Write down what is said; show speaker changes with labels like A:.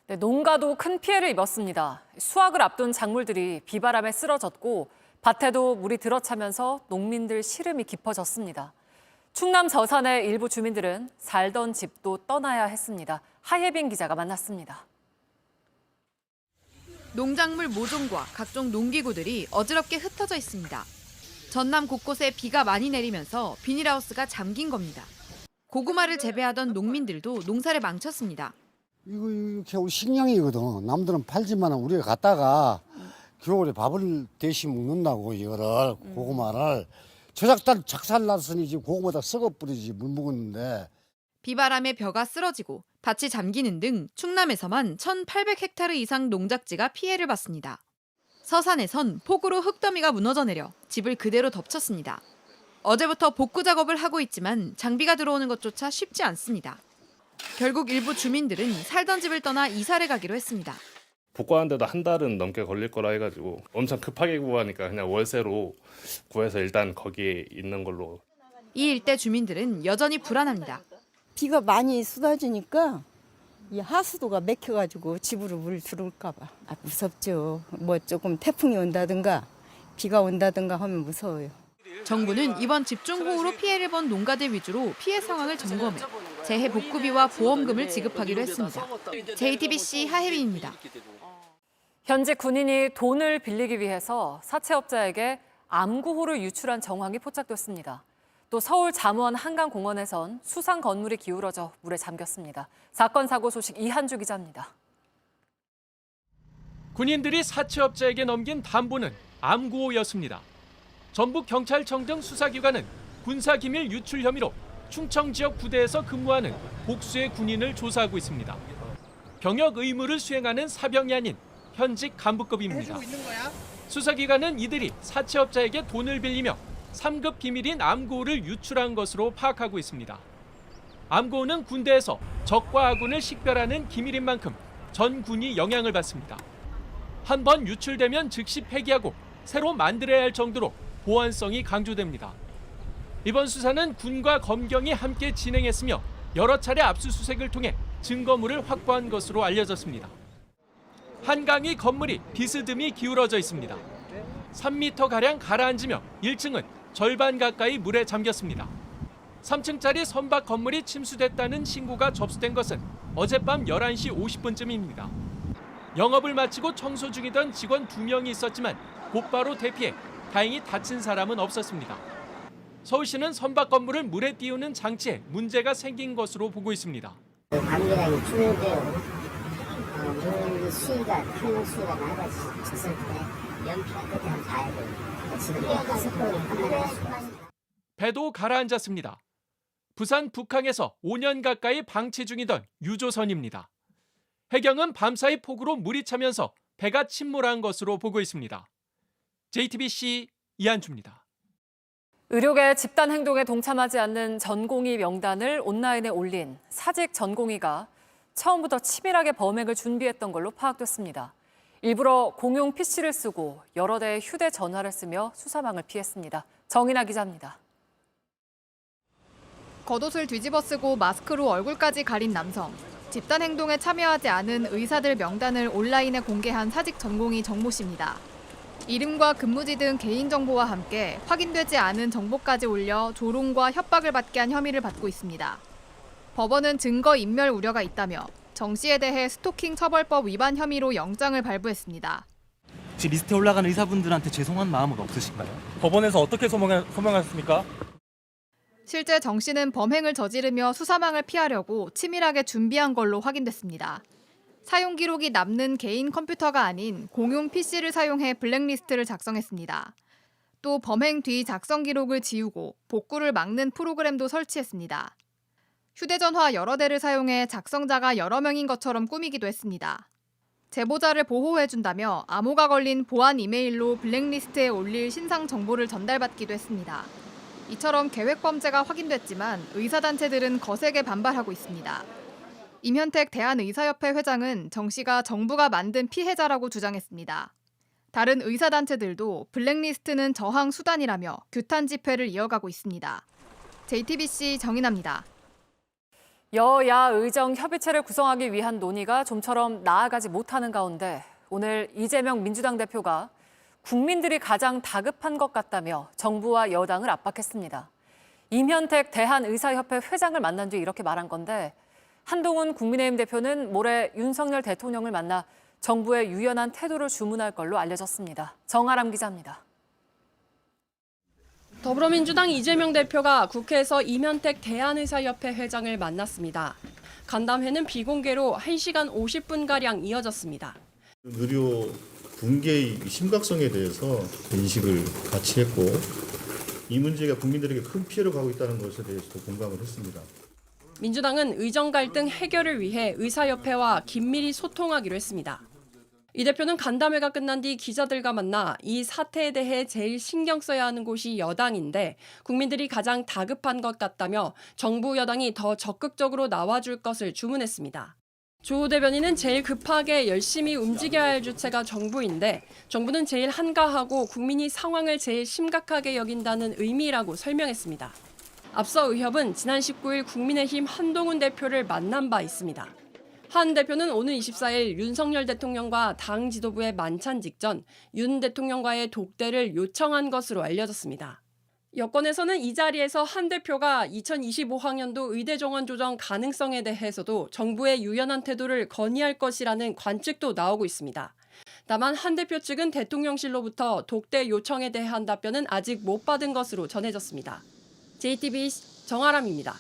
A: 네, 농가도 큰 피해를 입었습니다. 수확을 앞둔 작물들이 비바람에 쓰러졌고 밭에도 물이 들어차면서 농민들 시름이 깊어졌습니다. 충남 저산의 일부 주민들은 살던 집도 떠나야 했습니다. 하예빈 기자가 만났습니다.
B: 농작물 모종과 각종 농기구들이 어지럽게 흩어져 있습니다. 전남 곳곳에 비가 많이 내리면서 비닐하우스가 잠긴 겁니다. 고구마를 재배하던 농민들도 농사를 망쳤습니다.
C: 이거 겨우 식량이거든. 남들은 팔지만 우리가 갖다가 겨울에 밥을 대신 먹는다고 이거를 고구마를 저작달 작살났으니 지금 고구마다 썩어버리지 물 먹었는데.
B: 비바람에 벼가 쓰러지고 밭이 잠기는 등 충남에서만 1,800헥타르 이상 농작지가 피해를 봤습니다. 서산에선 폭우로 흙더미가 무너져 내려 집을 그대로 덮쳤습니다. 어제부터 복구 작업을 하고 있지만 장비가 들어오는 것조차 쉽지 않습니다. 결국 일부 주민들은 살던 집을 떠나 이사를 가기로 했습니다.
D: 복구하는데도 한 달은 넘게 걸릴 거라 해가지고 엄청 급하게 구하니까 그냥 월세로 구해서 일단 거기에 있는 걸로.
B: 이 일대 주민들은 여전히 불안합니다.
E: 비가 많이 쏟아지니까 이 하수도가 막혀가지고 집으로 물 들어올까 봐. 무섭죠. 뭐 조금 태풍이 온다든가 비가 온다든가 하면 무서워요.
B: 정부는 이번 집중호우로 피해를 본 농가들 위주로 피해 상황을 점검해 재해 복구비와 보험금을 지급하기로 했습니다. JTBC 하혜빈입니다.
A: 현직 군인이 돈을 빌리기 위해서 사채업자에게 암구호를 유출한 정황이 포착됐습니다. 또 서울 잠원 한강공원에선 수상 건물이 기울어져 물에 잠겼습니다. 사건 사고 소식 이한주 기자입니다.
F: 군인들이 사채업자에게 넘긴 담보는 암구호였습니다. 전북경찰청 등 수사기관은 군사기밀 유출 혐의로 충청 지역 부대에서 근무하는 복수의 군인을 조사하고 있습니다. 병역 의무를 수행하는 사병이 아닌 현직 간부급입니다. 수사기관은 이들이 사채업자에게 돈을 빌리며 3급 비밀인 암구호를 유출한 것으로 파악하고 있습니다. 암구호는 군대에서 적과 아군을 식별하는 기밀인 만큼 전 군이 영향을 받습니다. 한 번 유출되면 즉시 폐기하고 새로 만들어야 할 정도로 보안성이 강조됩니다. 이번 수사는 군과 검경이 함께 진행했으며 여러 차례 압수수색을 통해 증거물을 확보한 것으로 알려졌습니다. 한강의 건물이 비스듬히 기울어져 있습니다. 3m가량 가라앉으며 1층은 절반 가까이 물에 잠겼습니다. 3층짜리 선박 건물이 침수됐다는 신고가 접수된 것은 어젯밤 11시 50분쯤입니다. 영업을 마치고 청소 중이던 직원 2명이 있었지만 곧바로 대피해 다행히 다친 사람은 없었습니다. 서울시는 선박 건물을 물에 띄우는 장치에 문제가 생긴 것으로 보고 있습니다.
G: 바늘이랑 추는데요. 물 수위가 큰 수위가 낮아졌을 때 연필 끝에 한번 봐야 돼요. 지금 스포를 판단할 수가 있습니다.
F: 배도 가라앉았습니다. 부산 북항에서 5년 가까이 방치 중이던 유조선입니다. 해경은 밤사이 폭우로 물이 차면서 배가 침몰한 것으로 보고 있습니다. JTBC 이한주입니다.
A: 의료계 집단 행동에 동참하지 않는 전공의 명단을 온라인에 올린 사직 전공의가 처음부터 치밀하게 범행을 준비했던 걸로 파악됐습니다. 일부러 공용 PC를 쓰고 여러 대의 휴대전화를 쓰며 수사망을 피했습니다. 정인아 기자입니다.
B: 겉옷을 뒤집어 쓰고 마스크로 얼굴까지 가린 남성. 집단 행동에 참여하지 않은 의사들 명단을 온라인에 공개한 사직 전공의 정모 씨입니다. 이름과 근무지 등 개인정보와 함께 확인되지 않은 정보까지 올려 조롱과 협박을 받게 한 혐의를 받고 있습니다. 법원은 증거 인멸 우려가 있다며 정 씨에 대해 스토킹 처벌법 위반 혐의로 영장을 발부했습니다.
H: 혹시 리스트에 올라간 의사분들한테 죄송한 마음은 없으신가요?
I: 법원에서 어떻게 소명하셨습니까?
B: 실제 정 씨는 범행을 저지르며 수사망을 피하려고 치밀하게 준비한 걸로 확인됐습니다. 사용 기록이 남는 개인 컴퓨터가 아닌 공용 PC를 사용해 블랙리스트를 작성했습니다. 또 범행 뒤 작성 기록을 지우고 복구를 막는 프로그램도 설치했습니다. 휴대전화 여러 대를 사용해 작성자가 여러 명인 것처럼 꾸미기도 했습니다. 제보자를 보호해준다며 암호가 걸린 보안 이메일로 블랙리스트에 올릴 신상 정보를 전달받기도 했습니다. 이처럼 계획 범죄가 확인됐지만 의사단체들은 거세게 반발하고 있습니다. 임현택 대한의사협회 회장은 정 씨가 정부가 만든 피해자라고 주장했습니다. 다른 의사단체들도 블랙리스트는 저항 수단이라며 규탄 집회를 이어가고 있습니다. JTBC 정인아입니다.
A: 여야 의정 협의체를 구성하기 위한 논의가 좀처럼 나아가지 못하는 가운데 오늘 이재명 민주당 대표가 국민들이 가장 다급한 것 같다며 정부와 여당을 압박했습니다. 임현택 대한의사협회 회장을 만난 뒤 이렇게 말한 건데 한동훈 국민의힘 대표는 모레 윤석열 대통령을 만나 정부의 유연한 태도를 주문할 걸로 알려졌습니다. 정아람 기자입니다.
J: 더불어민주당 이재명 대표가 국회에서 임현택 대한의사협회 회장을 만났습니다. 간담회는 비공개로 1시간 50분가량 이어졌습니다.
K: 의료 붕괴의 심각성에 대해서 인식을 같이 했고 이 문제가 국민들에게 큰 피해를 가고 있다는 것에 대해서도 공감을 했습니다.
J: 민주당은 의정 갈등 해결을 위해 의사협회와 긴밀히 소통하기로 했습니다. 이 대표는 간담회가 끝난 뒤 기자들과 만나 이 사태에 대해 제일 신경 써야 하는 곳이 여당인데 국민들이 가장 다급한 것 같다며 정부 여당이 더 적극적으로 나와줄 것을 주문했습니다. 조 대변인은 제일 급하게 열심히 움직여야 할 주체가 정부인데 정부는 제일 한가하고 국민이 상황을 제일 심각하게 여긴다는 의미라고 설명했습니다. 앞서 의협은 지난 19일 국민의힘 한동훈 대표를 만난 바 있습니다. 한 대표는 오는 24일 윤석열 대통령과 당 지도부의 만찬 직전 윤 대통령과의 독대를 요청한 것으로 알려졌습니다. 여권에서는 이 자리에서 한 대표가 2025학년도 의대 정원 조정 가능성에 대해서도 정부의 유연한 태도를 건의할 것이라는 관측도 나오고 있습니다. 다만 한 대표 측은 대통령실로부터 독대 요청에 대한 답변은 아직 못 받은 것으로 전해졌습니다. JTBC 정아람입니다.